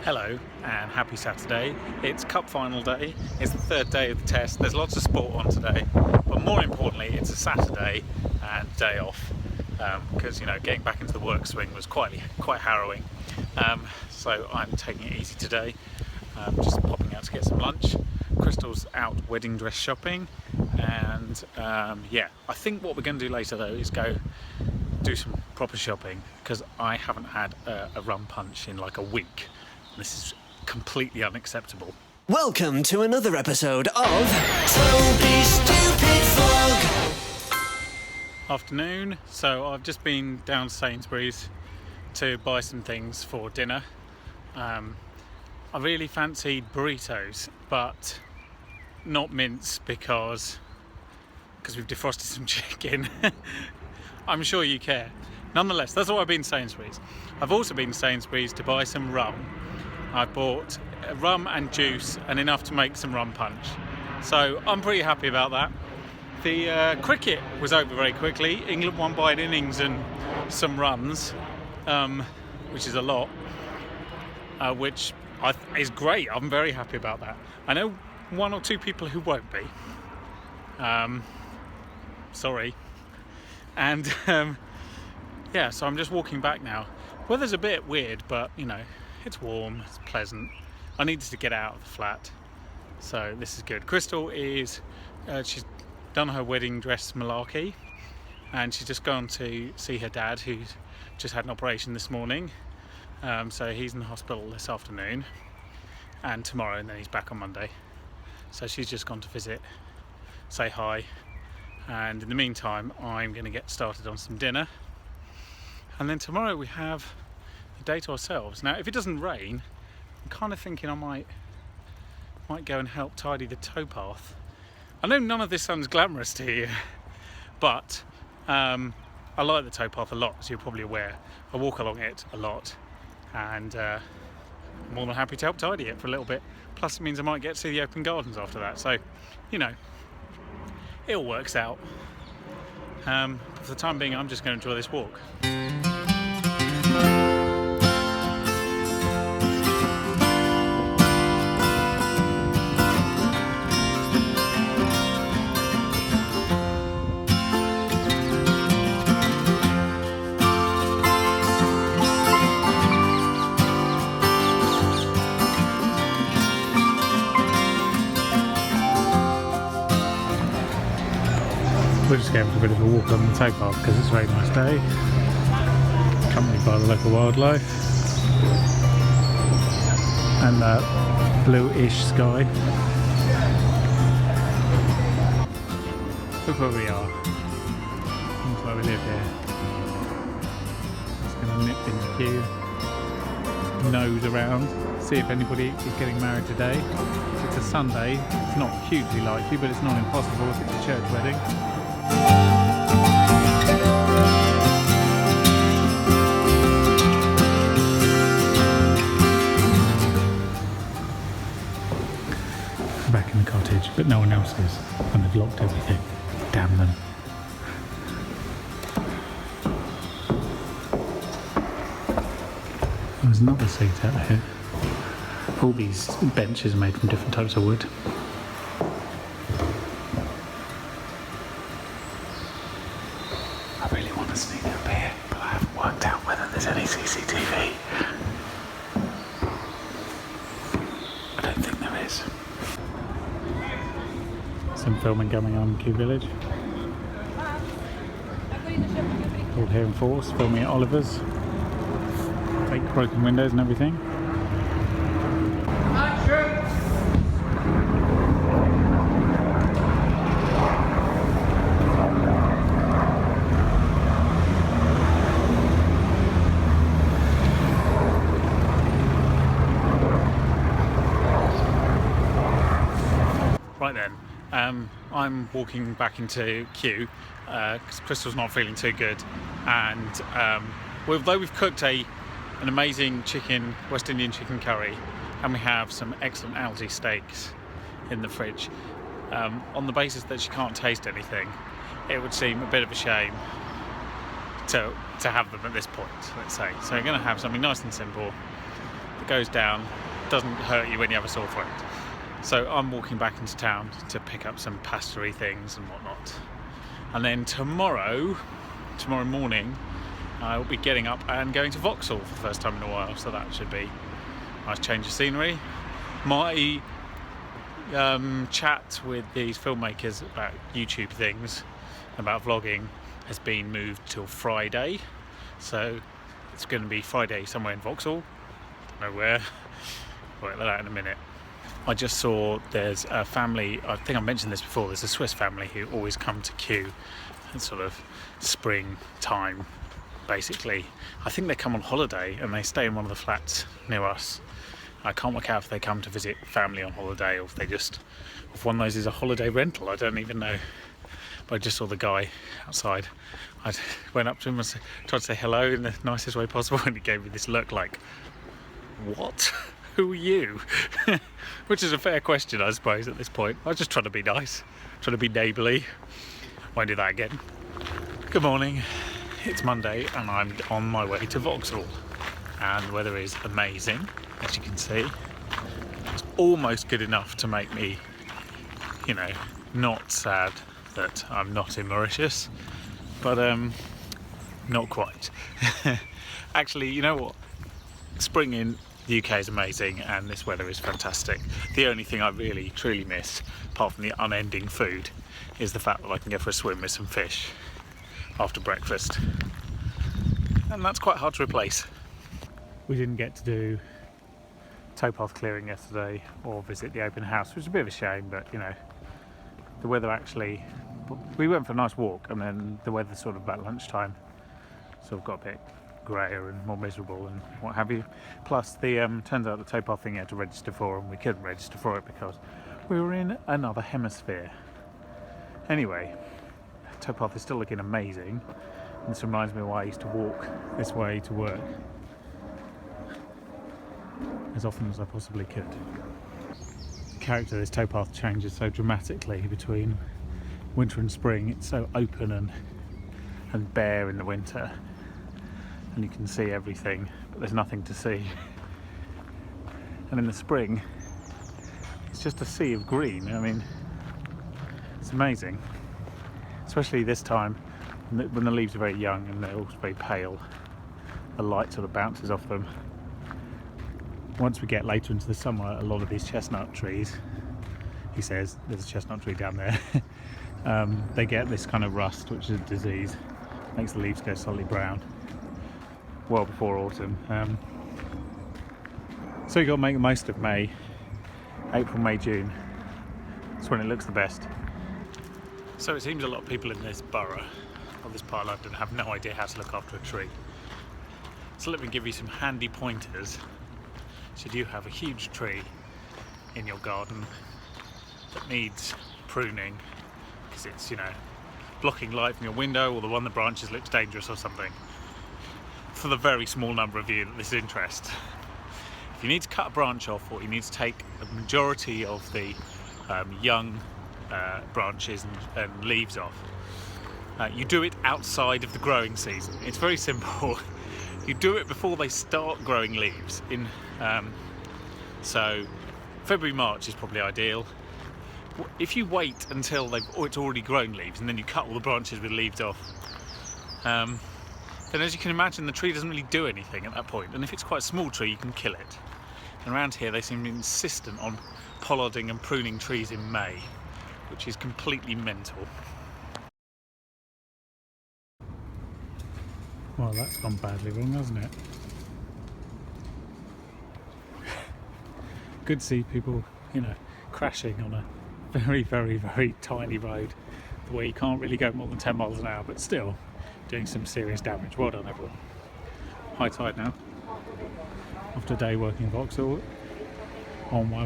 Hello and happy Saturday. It's cup final day, it's the third day of the test, there's lots of sport on today, but more importantly it's a Saturday and day off because getting back into the work swing was quite harrowing. So I'm taking it easy today, just popping out to get some lunch. Crystal's out wedding dress shopping, and I think what we're going to do later though is go do some proper shopping because I haven't had a rum punch in like a week. This is completely unacceptable. Welcome to another episode of Toby's Stupid Vlog. Afternoon, so I've just been down to Sainsbury's to buy some things for dinner. I really fancied burritos, but not mince because we've defrosted some chicken. I'm sure you care. Nonetheless, that's why I've been to Sainsbury's. I've also been to Sainsbury's to buy some rum. I bought rum and juice and enough to make some rum punch. So I'm pretty happy about that. The cricket was over very quickly. England won by an innings and some runs, which is a lot, which is great. I'm very happy about that. I know one or two people who won't be. Sorry. And so I'm just walking back now. Weather's a bit weird, but it's warm, it's pleasant. I needed to get out of the flat, so this is good. Crystal is, she's done her wedding dress malarkey, and she's just gone to see her dad, who's just had an operation this morning. So he's in the hospital this afternoon and tomorrow, and then he's back on Monday. So she's just gone to visit, say hi, and in the meantime I'm going to get started on some dinner, and then tomorrow we have a day to ourselves. Now if it doesn't rain, I'm kind of thinking I might go and help tidy the towpath. I know none of this sounds glamorous to you, but I like the towpath a lot, as you're probably aware. I walk along it a lot, and I'm more than happy to help tidy it for a little bit. Plus it means I might get to see the open gardens after that, so it all works out. For the time being I'm just going to enjoy this walk. We're just going for a bit of a walk on the towpath because it's a very nice day, accompanied by the local wildlife and that bluish sky. Look where we are. That's where we live here. Just going to nip into Kew, nose around, see if anybody is getting married today. It's a Sunday, it's not hugely likely, but it's not impossible if it's a church wedding. Back in the cottage, but no one else is, and they've locked everything. Damn them. There's another seat out here. All these benches are made from different types of wood. I really want to sneak up here, but I haven't worked out whether there's any CCTV. I don't think there is. Some filming going on in Kew Village. All here in force, filming at Oliver's. Fake broken windows and everything. Right then, I'm walking back into Kew because Crystal's not feeling too good, and although we've cooked an amazing West Indian chicken curry, and we have some excellent Aldi steaks in the fridge, on the basis that she can't taste anything, it would seem a bit of a shame to have them at this point, let's say. So we're going to have something nice and simple. The goes down, doesn't hurt you when you have a sore throat. So I'm walking back into town to pick up some pastry things and whatnot. And then tomorrow morning, I'll be getting up and going to Vauxhall for the first time in a while, so that should be a nice change of scenery. My chat with these filmmakers about YouTube things, about vlogging, has been moved till Friday. So it's going to be Friday somewhere in Vauxhall. Don't know where. We'll work that out in a minute. I just saw there's a family, I think I mentioned this before, there's a Swiss family who always come to Kew in sort of spring time, basically. I think they come on holiday and they stay in one of the flats near us. I can't work out if they come to visit family on holiday or if one of those is a holiday rental, I don't even know. But I just saw the guy outside. I went up to him and tried to say hello in the nicest way possible, and he gave me this look like, what? Who are you? Which is a fair question, I suppose, at this point. I was just trying to be nice, trying to be neighbourly. Won't do that again. Good morning. It's Monday and I'm on my way to Vauxhall. And the weather is amazing, as you can see. It's almost good enough to make me, you know, not sad that I'm not in Mauritius. But not quite. Actually, you know what? Spring in the UK is amazing and this weather is fantastic. The only thing I really truly miss, apart from the unending food, is the fact that I can go for a swim with some fish after breakfast. And that's quite hard to replace. We didn't get to do towpath clearing yesterday or visit the open house, which is a bit of a shame, but you know, the weather actually, we went for a nice walk and then the weather sort of about lunchtime sort of got a bit greyer and more miserable and what have you. Plus the turns out the towpath thing you had to register for, and we couldn't register for it because we were in another hemisphere. Anyway, towpath is still looking amazing, and this reminds me why I used to walk this way to work as often as I possibly could. The character of this towpath changes so dramatically between winter and spring. It's so open and bare in the winter, and you can see everything, but there's nothing to see. And in the spring, it's just a sea of green. I mean, it's amazing, especially this time when the leaves are very young and they're also very pale. The light sort of bounces off them. Once we get later into the summer, a lot of these chestnut trees, he says, there's a chestnut tree down there, they get this kind of rust, which is a disease, makes the leaves go slightly brown. Well before autumn. So you've got to make the most of May, April, May, June. That's when it looks the best. So it seems a lot of people in this borough, or this part of London, have no idea how to look after a tree. So let me give you some handy pointers should you have a huge tree in your garden that needs pruning because it's, you know, blocking light from your window, or the one the branches looks dangerous or something. For the very small number of you that this interests, if you need to cut a branch off, or you need to take the majority of the young branches and leaves off, you do it outside of the growing season. It's very simple. You do it before they start growing leaves. So February, March is probably ideal. If you wait until it's already grown leaves and then you cut all the branches with leaves off, then as you can imagine, the tree doesn't really do anything at that point. And if it's quite a small tree, you can kill it. And around here they seem insistent on pollarding and pruning trees in May, which is completely mental. Well, that's gone badly wrong, hasn't it? Good to see people, you know, crashing on a very, very, very tiny road where you can't really go more than 10 miles an hour, but still doing some serious damage. Well done, everyone. High tide now. After a day working in Vauxhall, on my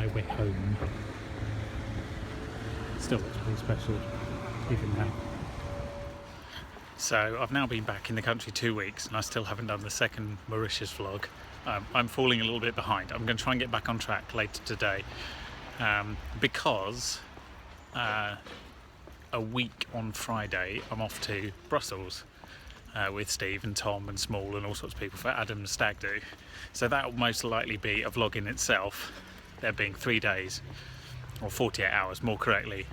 way home. Still looks pretty special, even now. So I've now been back in the country 2 weeks and I still haven't done the second Mauritius vlog. I'm falling a little bit behind. I'm going to try and get back on track later today because a week on Friday I'm off to Brussels with Steve and Tom and Small and all sorts of people for Adam's stag do. So that will most likely be a vlog in itself, there being 3 days, or 48 hours more correctly,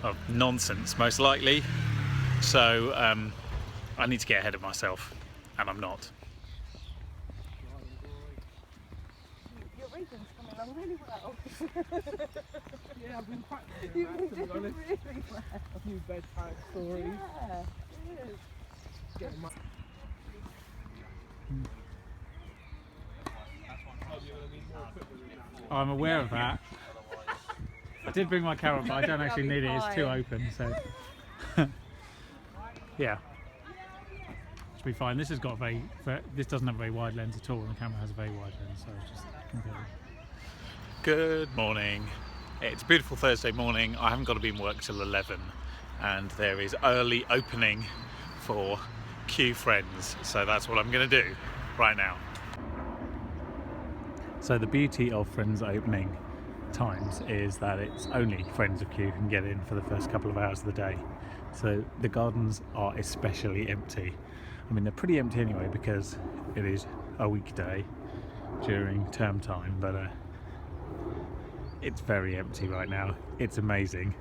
of nonsense most likely. So I need to get ahead of myself, and I'm not. Your region's coming along really well. Yeah, I've been practicing You've that, been to be honest. doing really well. A few bedtime stories. Yeah, it is. Getting my... I'm aware of that. I did bring my camera, but I don't actually need it. It's too open, so yeah, should be fine. This has got this doesn't have a very wide lens at all, and the camera has a very wide lens, so it's just completely. Good morning. It's a beautiful Thursday morning. I haven't got to be in work till 11, and there is early opening for Kew Friends, so that's what I'm going to do right now. So the beauty of Friends opening times is that it's only friends of Kew who can get in for the first couple of hours of the day. So the gardens are especially empty. I mean, they're pretty empty anyway because it is a weekday during term time, but it's very empty right now. It's amazing.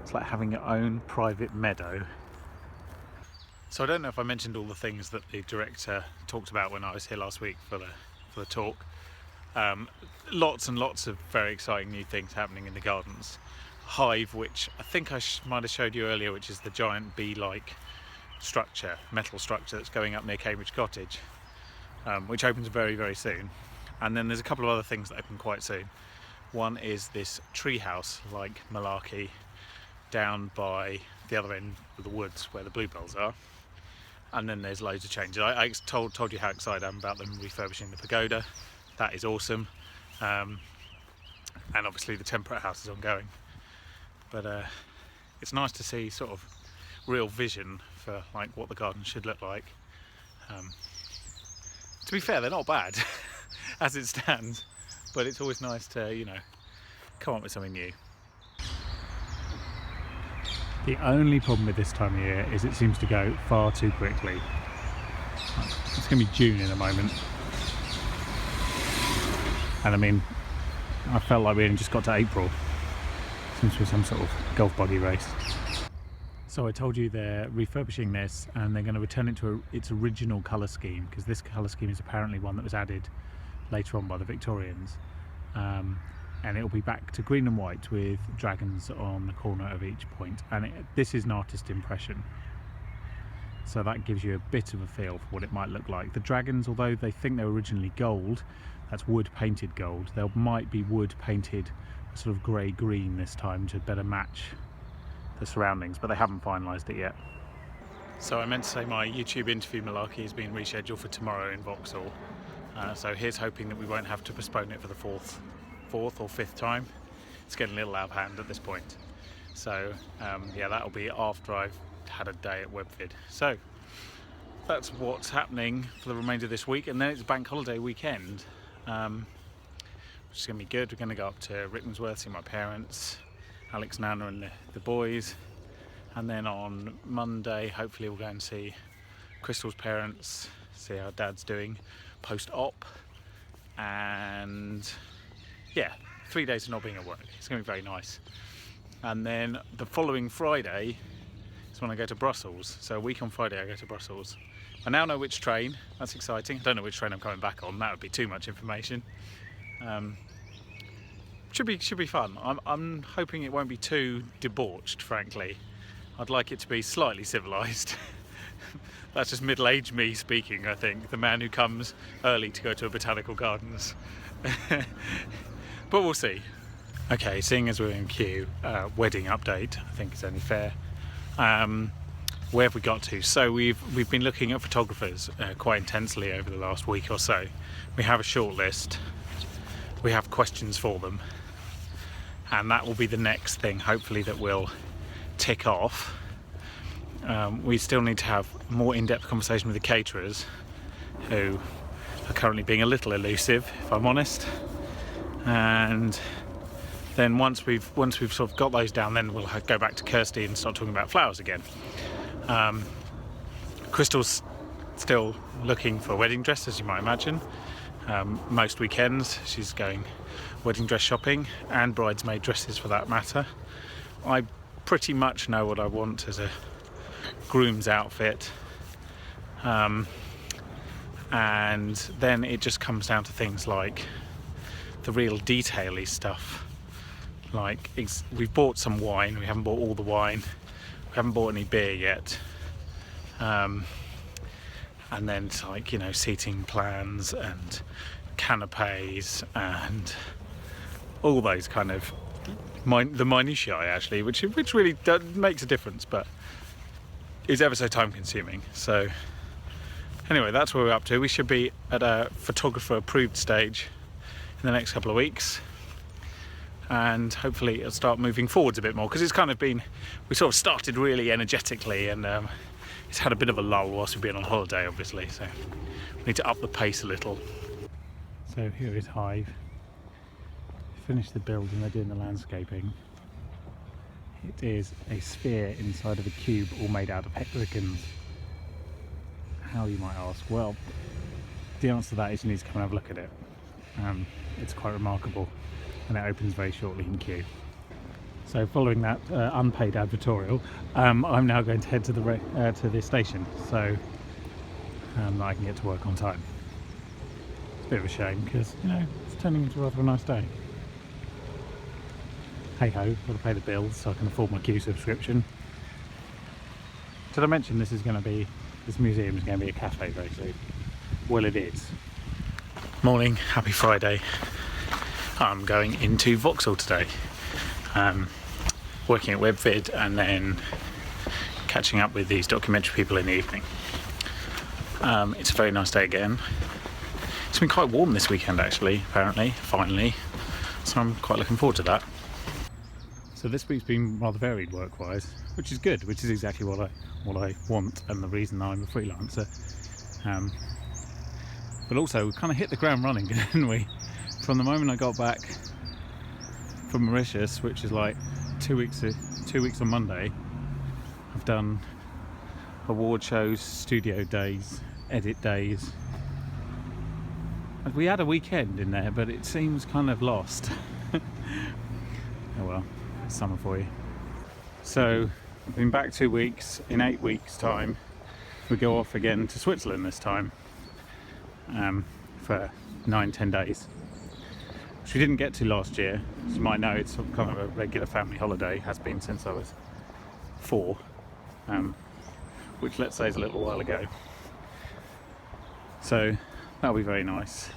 It's like having your own private meadow. So I don't know if I mentioned all the things that the director talked about when I was here last week for the talk. Lots and lots of very exciting new things happening in the gardens. Hive, which I think I might have showed you earlier, which is the giant bee-like structure, metal structure that's going up near Cambridge Cottage, which opens very, very soon. And then there's a couple of other things that open quite soon. One is this treehouse like malarkey down by the other end of the woods where the bluebells are. And then there's loads of changes. I told you how excited I am about them refurbishing the pagoda. That is awesome. And obviously the temperate house is ongoing. But it's nice to see sort of real vision for like what the garden should look like. To be fair, they're not bad as it stands, but it's always nice to, you know, come up with something new. The only problem with this time of year is it seems to go far too quickly. It's going to be June in a moment. And I mean, I felt like we only just got to April. Seems to be some sort of golf buggy race. So I told you they're refurbishing this and they're going to return it to its original colour scheme, because this colour scheme is apparently one that was added later on by the Victorians. And it'll be back to green and white with dragons on the corner of each point. And this is an artist impression. So that gives you a bit of a feel for what it might look like. The dragons, although they think they're originally gold, that's wood painted gold. They might be wood painted sort of grey-green this time to better match the surroundings, but they haven't finalised it yet. So I meant to say my YouTube interview malarkey is being rescheduled for tomorrow in Vauxhall. So here's hoping that we won't have to postpone it for the fourth or fifth time. It's getting a little out of hand at this point. So yeah, that'll be after I've had a day at WebVid. So that's what's happening for the remainder of this week, and then it's bank holiday weekend, which is going to be good. We're going to go up to Rickmansworth, see my parents, Alex, Nana and the boys, and then on Monday hopefully we'll go and see Crystal's parents, see how Dad's doing post-op, and yeah, 3 days of not being at work. It's going to be very nice. And then the following Friday is when I go to Brussels. So a week on Friday I go to Brussels. I now know which train. That's exciting. I don't know which train I'm coming back on. That would be too much information. Should be fun. I'm hoping it won't be too debauched, frankly. I'd like it to be slightly civilised. That's just middle-aged me speaking, I think. The man who comes early to go to a botanical gardens. But we'll see. Okay, seeing as we're in Kew, wedding update, I think is only fair. Where have we got to? So we've been looking at photographers quite intensely over the last week or so. We have a short list. We have questions for them. And that will be the next thing, hopefully, that we'll tick off. We still need to have more in-depth conversation with the caterers, who are currently being a little elusive, if I'm honest. And then once we've sort of got those down, then we'll go back to Kirsty and start talking about flowers again. Crystal's still looking for wedding dresses, you might imagine. Most weekends she's going wedding dress shopping, and bridesmaid dresses for that matter. I pretty much know what I want as a groom's outfit, and then it just comes down to things like the real detail-y stuff. Like we've bought some wine, we haven't bought all the wine, we haven't bought any beer yet, and then it's like, you know, seating plans and canapes and all those kind of the minutiae actually, which really makes a difference, but is ever so time consuming. So anyway, that's where we're up to. We should be at a photographer approved stage in the next couple of weeks, and hopefully it'll start moving forwards a bit more, because it's kind of been, we sort of started really energetically, and it's had a bit of a lull whilst we've been on holiday obviously, so we need to up the pace a little. So here is Hive. Finished the build and they're doing the landscaping. It is a sphere inside of a cube all made out of hexagons. How, you might ask? Well, the answer to that is you need to come and have a look at it. It's quite remarkable, and it opens very shortly in Kew. So following that unpaid advertorial, I'm now going to head to the station, so that I can get to work on time. It's a bit of a shame because, you know, it's turning into rather a nice day. Hey ho, got to pay the bills so I can afford my Kew subscription. Did I mention this museum is going to be a cafe very soon? Well, it is. Morning, happy Friday. I'm going into Vauxhall today, working at WebVid and then catching up with these documentary people in the evening. It's a very nice day again. It's been quite warm this weekend actually, apparently, finally, so I'm quite looking forward to that. So this week's been rather varied work-wise, which is good, which is exactly what I want and the reason I'm a freelancer. But also we kind of hit the ground running, didn't we? From the moment I got back from Mauritius, which is like 2 weeks on Monday, I've done award shows, studio days, edit days. We had a weekend in there, but it seems kind of lost. Oh well. Summer for you. So I've been back 2 weeks. In 8 weeks time we go off again to Switzerland this time, for 9-10 days, which we didn't get to last year. As you might know, it's kind of a regular family holiday, has been since I was 4, which let's say is a little while ago, so that'll be very nice.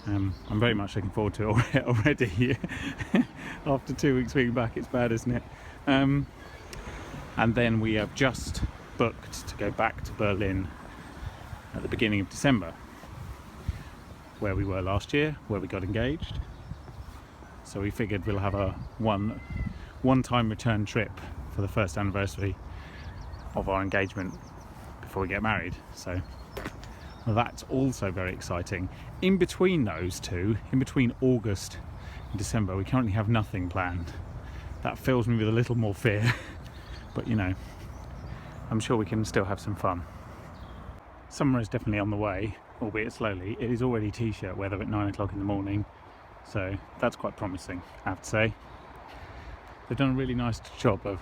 I'm very much looking forward to it already. After 2 weeks being back, it's bad, isn't it? And then we have just booked to go back to Berlin at the beginning of December, where we were last year, where we got engaged. So we figured we'll have a one-time return trip for the first anniversary of our engagement before we get married. So well, that's also very exciting. In between those two, in between August and December, we currently have nothing planned. That fills me with a little more fear, but you know, I'm sure we can still have some fun. Summer is definitely on the way, albeit slowly. It is already t-shirt weather at 9 o'clock in the morning, so that's quite promising, I have to say. They've done a really nice job of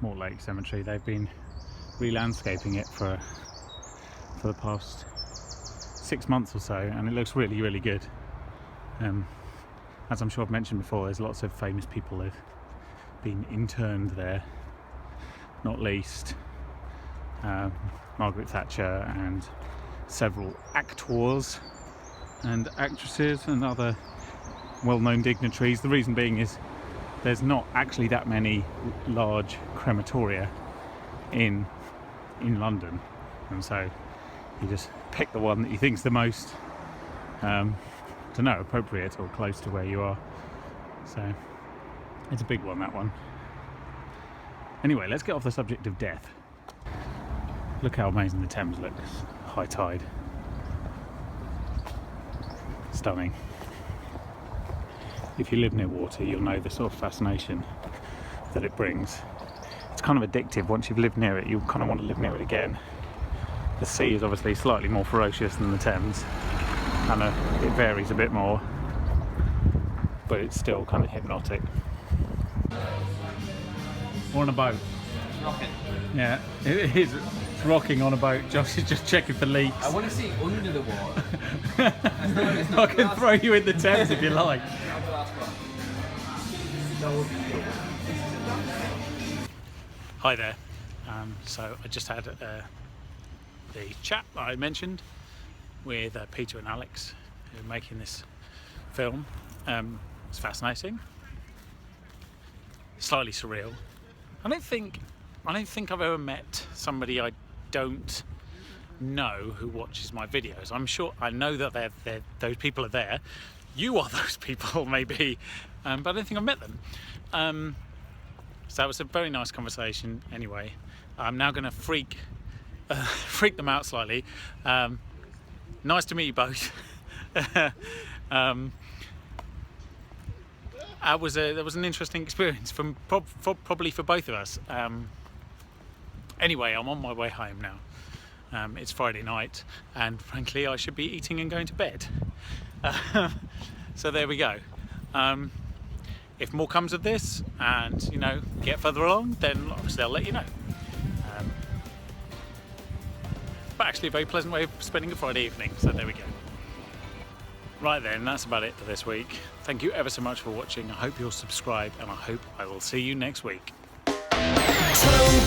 Mortlake Cemetery. They've been re-landscaping it for the past 6 months or so, and it looks really, really good. As I'm sure I've mentioned before, there's lots of famous people that have been interned there, not least Margaret Thatcher and several actors and actresses and other well-known dignitaries. The reason being is there's not actually that many large crematoria in London, and so you just pick the one that you think's the most appropriate or close to where you are. So it's a big one, that one. Anyway, let's get off the subject of death. Look how amazing the Thames looks, high tide. Stunning. If you live near water, you'll know the sort of fascination that it brings. It's kind of addictive. Once you've lived near it, you kind of want to live near it again. The sea is obviously slightly more ferocious than the Thames, and it varies a bit more, but it's still kind of hypnotic. We're on a boat. It's rocking. Yeah, it is. It's rocking on a boat. Josh is just checking for leaks. I want to see under the water. I can throw you in the Thames if you like. Hi there. So I just had the chat that I mentioned with Peter and Alex, who are making this film. It's fascinating, slightly surreal. I don't think I've ever met somebody I don't know who watches my videos. I'm sure I know that those people are there. You are those people, maybe, but I don't think I've met them. So it was a very nice conversation. Anyway, I'm now going to freak them out slightly. Nice to meet you both. That was an interesting experience probably for both of us. Anyway, I'm on my way home now. It's Friday night, and frankly, I should be eating and going to bed. So there we go. If more comes of this, and get further along, then obviously I'll let you know. But actually, a very pleasant way of spending a Friday evening. So there we go. Right then, that's about it for this week. Thank you ever so much for watching. I hope you'll subscribe, and I hope I will see you next week. Toby